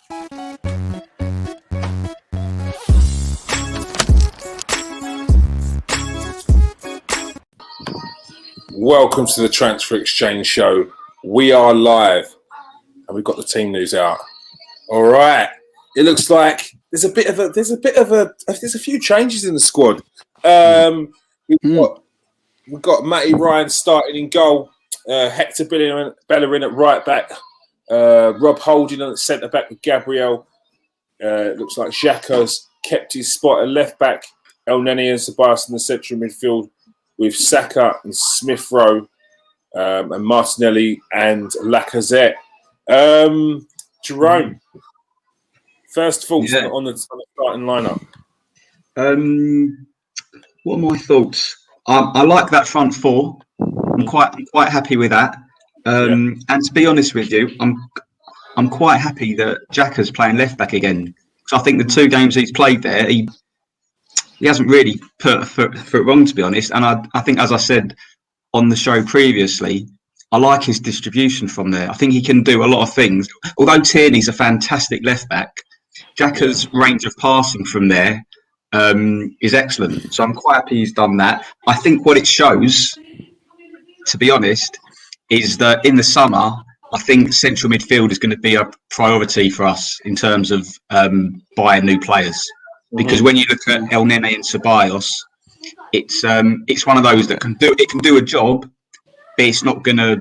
Welcome to the Transfer Exchange Show. We are live, and we've got the team news out. All right, it looks like there's a few changes in the squad. We've got Matty Ryan starting in goal, Hector Bellerin at right back, Rob Holding at centre back with Gabriel. It looks like Xhaka's kept his spot at left back. El Neni and Ceballos in the central midfield, with Saka and Smith Rowe, and Martinelli and Lacazette. Jerome, first thoughts on the starting lineup. What are my thoughts? I like that front four. I'm quite happy with that. And to be honest with you, I'm quite happy that Xhaka's playing left back again. Because I think the 2 games he's played there, he hasn't really put a foot wrong, to be honest. And I think, as I said on the show previously, I like his distribution from there. I think he can do a lot of things. Although Tierney's a fantastic left back, Xhaka's range of passing from there is excellent. So I'm quite happy he's done that. I think what it shows, to be honest, is that in the summer, I think central midfield is going to be a priority for us in terms of buying new players. Because when you look at El Nene and Ceballos, it's one of those that can do a job, but it's not gonna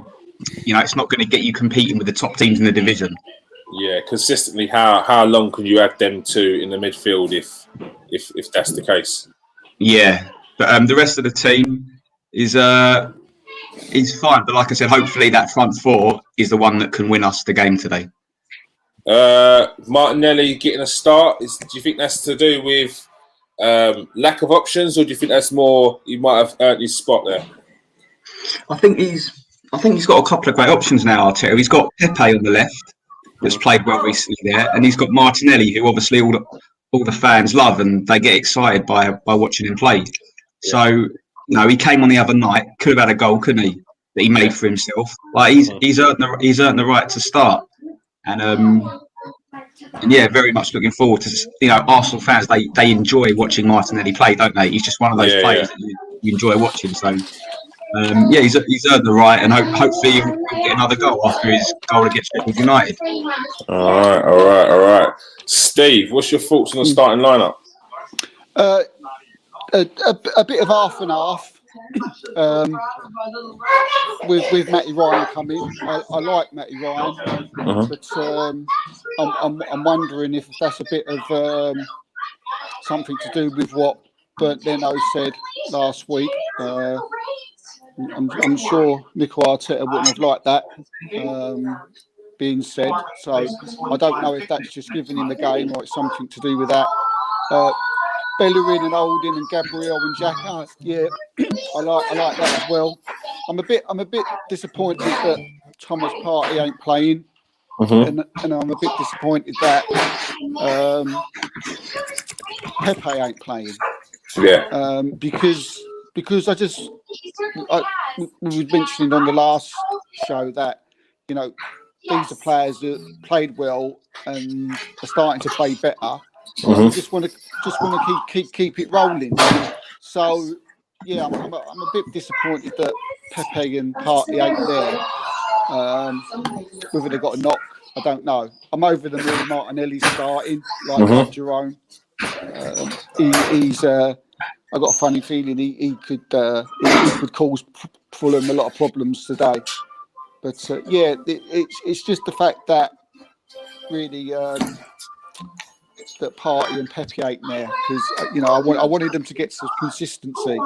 get you competing with the top teams in the division. Yeah, consistently, how long can you add them to in the midfield if that's the case? Yeah, but the rest of the team is fine. But like I said, hopefully that front four is the one that can win us the game today. Martinelli getting a start. Do you think that's to do with lack of options, or do you think that's more he might have earned his spot there? I think he's got a couple of great options now, Arteta. He's got Pepe on the left, that's played well recently there, and he's got Martinelli, who obviously all the fans love and they get excited by watching him play. So he came on the other night, could have had a goal, couldn't he? That he made for himself. Like he's earned the right to start. And very much looking forward to Arsenal fans. They enjoy watching Martinelli play, don't they? He's just one of those players that you enjoy watching. So he's earned the right, and hopefully he'll get another goal after his goal against Sheffield United. All right. Steve, what's your thoughts on the starting lineup? A bit of half and half. With Matty Ryan coming, I like Matty Ryan, but I'm wondering if that's a bit of something to do with what Bernd Leno said last week. I'm sure Mikel Arteta wouldn't have liked that being said. So I don't know if that's just giving him a game or it's something to do with that. Bellerin and Holding and Gabriel and Xhaka, I like that as well. I'm a bit disappointed that Thomas Partey ain't playing, and I'm a bit disappointed that Pepe ain't playing. Yeah. Because I was mentioning on the last show that these are players that played well and are starting to play better. I just want to keep it rolling. So I'm a bit disappointed that Pepe and Partey ain't there. Whether they got a knock, I don't know. I'm over the moon. Martinelli starting like Jerome. He's I got a funny feeling he could cause Fulham a lot of problems today. But it's just the fact that really. That Partey and Pepe ain't there because I wanted them to get some consistency.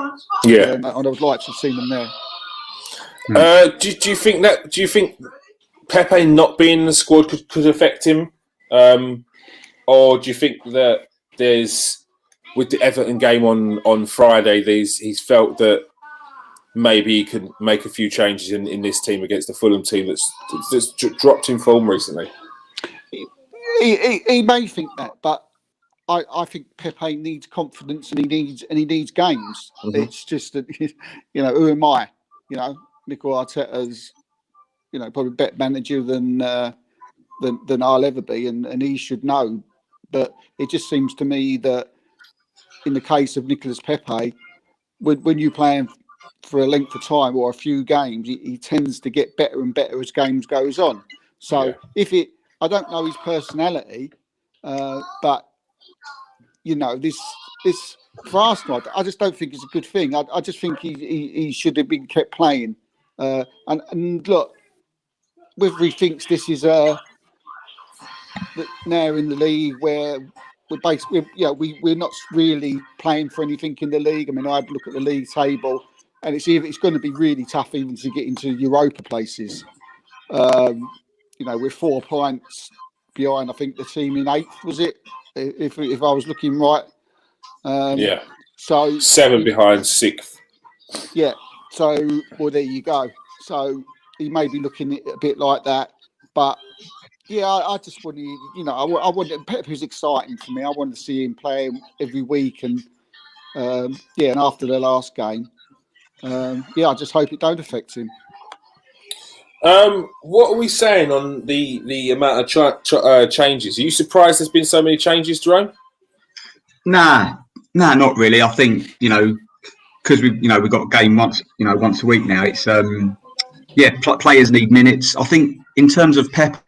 And I would like to have seen them there. Do you think Pepe not being in the squad could affect him, or do you think that there's with the Everton game on Friday, he's felt that maybe he could make a few changes in this team against the Fulham team that's dropped in form recently? He may think that, but I think Pepe needs confidence and he needs games. It's just that who am I? Mikel Arteta's probably better manager than than I'll ever be, and he should know. But it just seems to me that in the case of Nicolas Pepe, when you play him for a length of time or a few games, he tends to get better and better as games goes on. So I don't know his personality, but this for Arsenal, I just don't think it's a good thing. I just think he should have been kept playing. And look, whether he thinks this is now in the league where we're not really playing for anything in the league. I mean, I had a look at the league table, and it's going to be really tough even to get into Europa places. We're 4 points behind, I think, the team in 8th, was it? If I was looking right. So 7 behind 6th. Yeah. So, well, there you go. So he may be looking a bit like that, but yeah, I just wanted, I wanted Pep was exciting for me. I wanted to see him playing every week, and and after the last game, I just hope it don't affect him. What are we saying on the amount of changes? Are you surprised there's been so many changes, Jerome? Nah, not really. I think because we've got a game once a week now. It's players need minutes. I think in terms of Pep,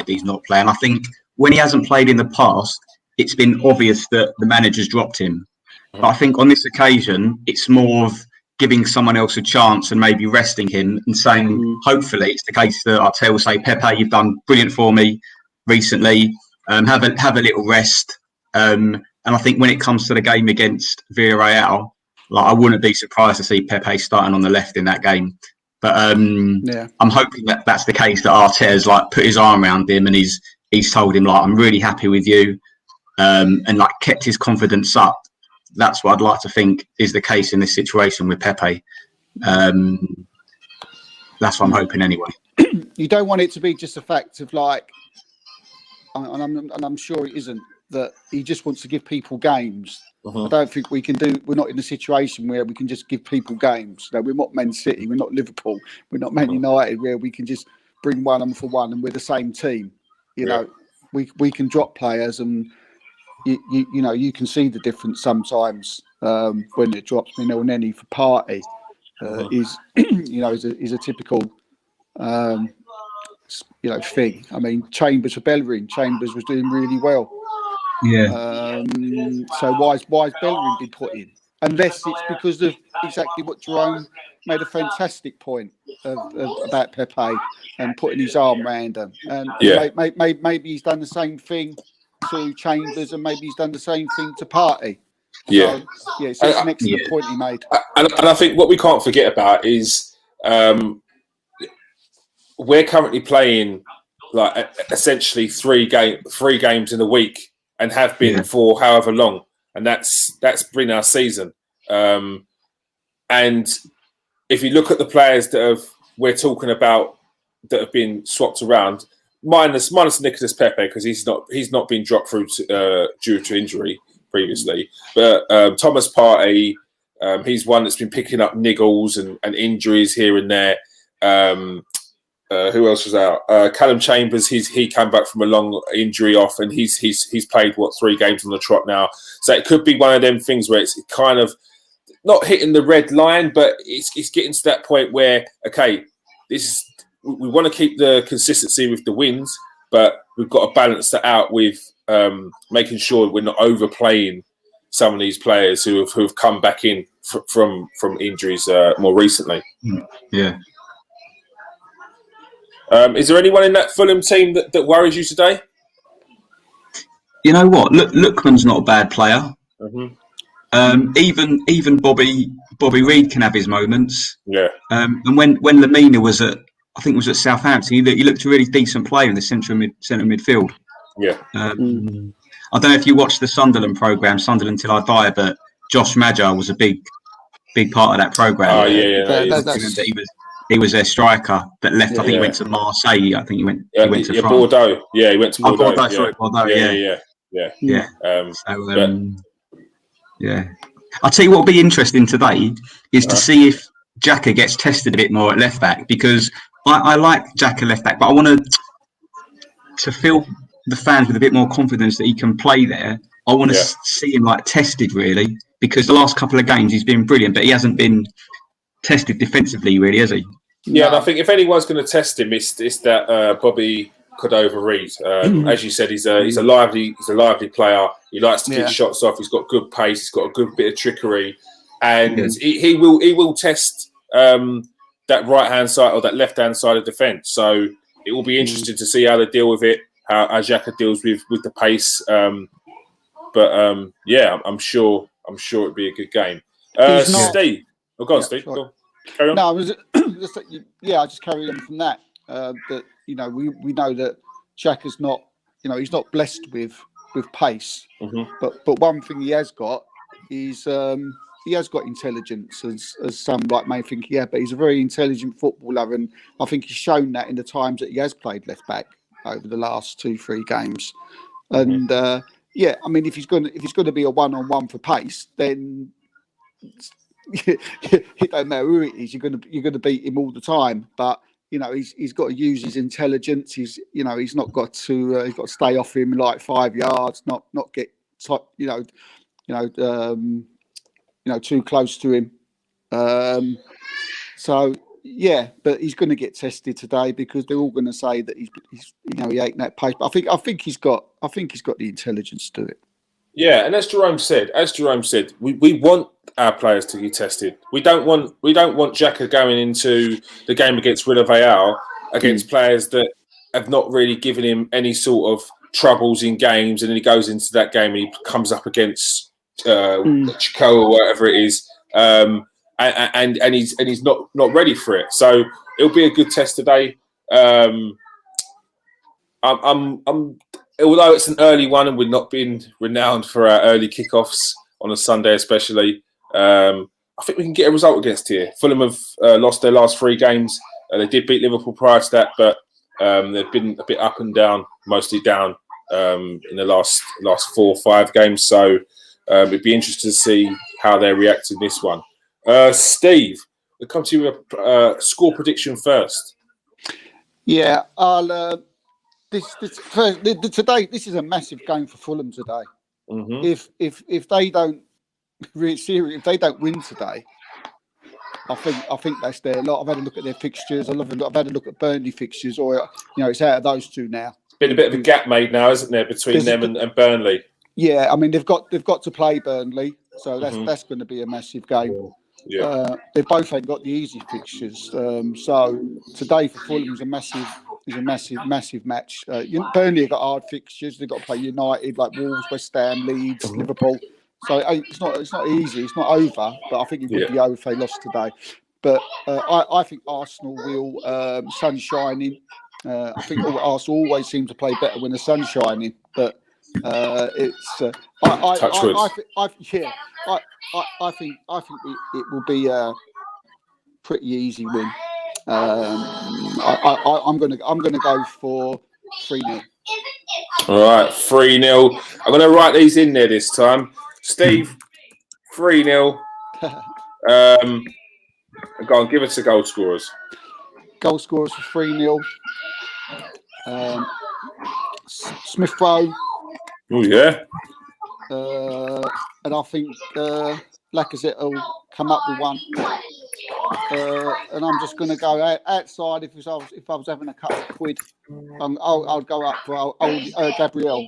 he's not playing. I think when he hasn't played in the past, it's been obvious that the manager's dropped him. But I think on this occasion, it's more of giving someone else a chance and maybe resting him and saying, hopefully, it's the case that Arteta will say, Pepe, you've done brilliant for me recently. Have a little rest. And I think when it comes to the game against Villarreal, I wouldn't be surprised to see Pepe starting on the left in that game. But I'm hoping that that's the case, that Arteta's put his arm around him and he's told him I'm really happy with you, and kept his confidence up. That's what I'd like to think is the case in this situation with Pepe. That's what I'm hoping anyway. You don't want it to be just a fact of and I'm sure it isn't, that he just wants to give people games. I don't think we're not in a situation where we can just give people games. We're not Man City, we're not Liverpool, we're not Man United, where we can just bring one on for one and we're the same team. We can drop players, and you can see the difference sometimes when it drops. Nenny for Partey is a typical thing. I mean, Chambers for Bellerin. Chambers was doing really well. Yeah. So why is Bellerin been put in? Unless it's because of exactly what Jerome made a fantastic point about Pepe and putting his arm around him. And maybe he's done the same thing to Chambers, and maybe he's done the same thing to Partey. So it's an excellent point he made. And I think what we can't forget about is we're currently playing essentially 3 games in a week, and have been for however long, and that's been our season. And if you look at the players we're talking about that have been swapped around, minus Nicolas Pepe, because he's not been dropped through due to injury previously, but Thomas Partey, he's one that's been picking up niggles and injuries here and there. Who else was out? Callum Chambers. He came back from a long injury off, and he's played 3 games on the trot now. So it could be one of them things where it's kind of not hitting the red line, but it's getting to that point where we want to keep the consistency with the wins, but we've got to balance that out with making sure we're not overplaying some of these players who have come back in from injuries more recently. Yeah. Is there anyone in that Fulham team that worries you today? You know what? Lookman's not a bad player. Even Bobby Reed can have his moments. Yeah. And when Lamina was at Southampton, he looked a really decent player in the centre midfield. Yeah. I don't know if you watched the Sunderland programme, Sunderland Till I Die, but Josh Maja was a big part of that programme. Oh yeah. He was their striker that left. I think he went to Marseille. I think he went to France. Bordeaux. Yeah, he went to Bordeaux. Bordeaux. Yeah. I'll tell you what will be interesting today is to see if Xhaka gets tested a bit more at left back, because I like Xhaka left back, but I want to fill the fans with a bit more confidence that he can play there. I want to see him like tested really, because the last couple of games he's been brilliant, but he hasn't been tested defensively really, has he? Yeah, and I think if anyone's going to test him, it's that Bobby Cordova-Reid. As you said, he's a lively player. He likes to keep shots off. He's got good pace. He's got a good bit of trickery, and he will test that right hand side or that left hand side of defence. So it will be interesting to see how they deal with it, how Xhaka deals with the pace. But I'm sure it'll be a good game. Steve, go on, Steve. Go on. Carry on. No, I was I just carry on from that. That we know that Xhaka's not, he's not blessed with pace. Mm-hmm. But one thing he has got is he has got intelligence, as some may think but he's a very intelligent footballer, and I think he's shown that in the times that he has played left back over the last 2-3 games. And if he's going to be a 1-on-1 for pace, then it don't matter who it is. You're going to beat him all the time. But he's got to use his intelligence. He's not got to he's got to stay off him like 5 yards, not get too close to him. But he's going to get tested today because they're all going to say that he ain't that pace. But I think he's got the intelligence to do it. Yeah, and as Jerome said, we want our players to be tested. We don't want Xhaka going into the game against Villarreal against players that have not really given him any sort of troubles in games, and then he goes into that game and he comes up against Chico or whatever it is, and he's not ready for it. So it'll be a good test today. Although it's an early one and we've not been renowned for our early kickoffs on a Sunday, especially, I think we can get a result against here. Fulham have lost their last 3 games. They did beat Liverpool prior to that, but they've been a bit up and down, mostly down in the last 4 or 5 games. So it'd be interesting to see how they react in this one. Steve, we'll come to you with a score prediction first. Yeah, I'll. Today, this is a massive game for Fulham today. Mm-hmm. If they don't if they don't win today, I think that's their lot. I've had a look at their fixtures. I've had a look at Burnley fixtures, or it's out of those two now. Been a bit of a gap made now, isn't there, between them and Burnley? Yeah, I mean they've got to play Burnley, so that's going to be a massive game. Yeah, they both ain't got the easy fixtures. So today for Fulham is a massive match. Burnley have got hard fixtures. They've got to play United, like Wolves, West Ham, Leeds, Liverpool. So it's not easy. It's not over, but I think it would be over if they lost today. But I think Arsenal will sun shining. I think Arsenal always seem to play better when the sun's shining. But it's I think it will be a pretty easy win. I'm gonna go for 3-0. All right, 3-0. I'm gonna write these in there this time. Steve, 3-0. Go on, give us the goal scorers. Goal scorers for 3-0. Smith Rowe. Oh yeah. And I think Lacazette will come up with one. And I'm just going to go outside. If I was having a couple of quid, I'll go up for Gabriel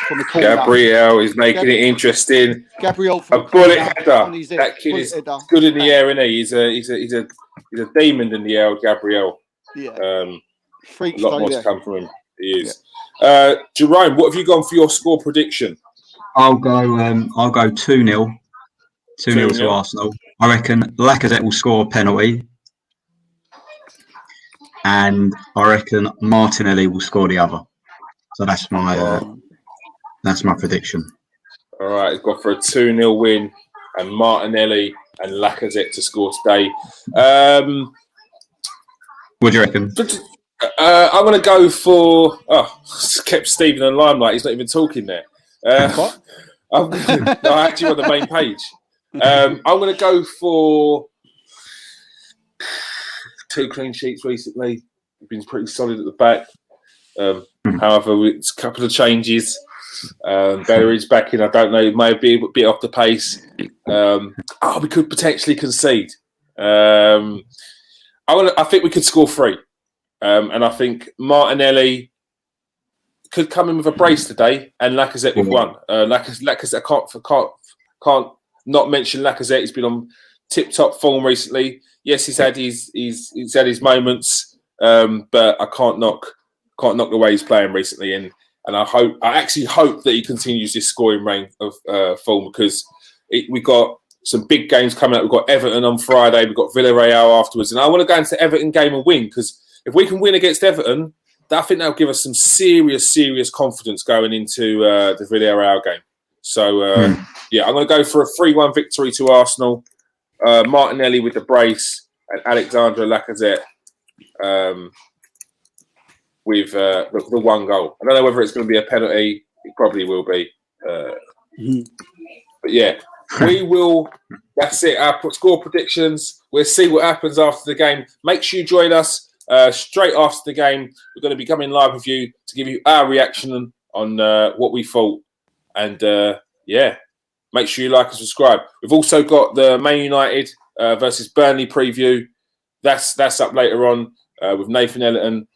from the corner. Gabriel is making it interesting. Gabriel, a bullet header. That kid is good in the air, isn't he? He's a demon in the air, Gabriel. Yeah. A lot more to come from him. He is. Yeah. Jerome, what have you gone for your score prediction? I'll go 2-0. 2-0 to Arsenal. I reckon Lacazette will score a penalty. And I reckon Martinelli will score the other. So that's my prediction. All right, he's got for a 2-0 win, and Martinelli and Lacazette to score today. What do you reckon? I'm going to go for... kept Stephen in the limelight. He's not even talking there. What? I'm actually on the main page. I'm going to go for 2 clean sheets recently. been pretty solid at the back. However, it's a couple of changes. Bellerin's back in. I don't know. It may be a bit off the pace. We could potentially concede. I think we could score 3. And I think Martinelli could come in with a brace today, and Lacazette with 1. Lacazette, can't not mention Lacazette. He's been on tip-top form recently. Yes, he's had his moments, but I can't knock the way he's playing recently. And I actually hope that he continues this scoring reign of form, because we got some big games coming up. We've got Everton on Friday. We've got Villarreal afterwards, and I want to go into the Everton game and win, because if we can win against Everton, I think that'll give us some serious confidence going into the Villarreal game. So, I'm going to go for a 3-1 victory to Arsenal. Martinelli with the brace and Alexandre Lacazette with the 1 goal. I don't know whether it's going to be a penalty. It probably will be. But yeah, we will. That's it. Our score predictions. We'll see what happens after the game. Make sure you join us straight after the game. We're going to be coming live with you to give you our reaction on what we thought. And make sure you like and subscribe. We've also got the Man United versus Burnley preview. That's up later on with Nathan Ellerton.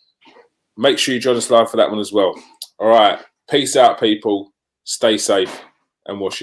Make sure you join us live for that one as well. All right. Peace out, people. Stay safe and wash your hands.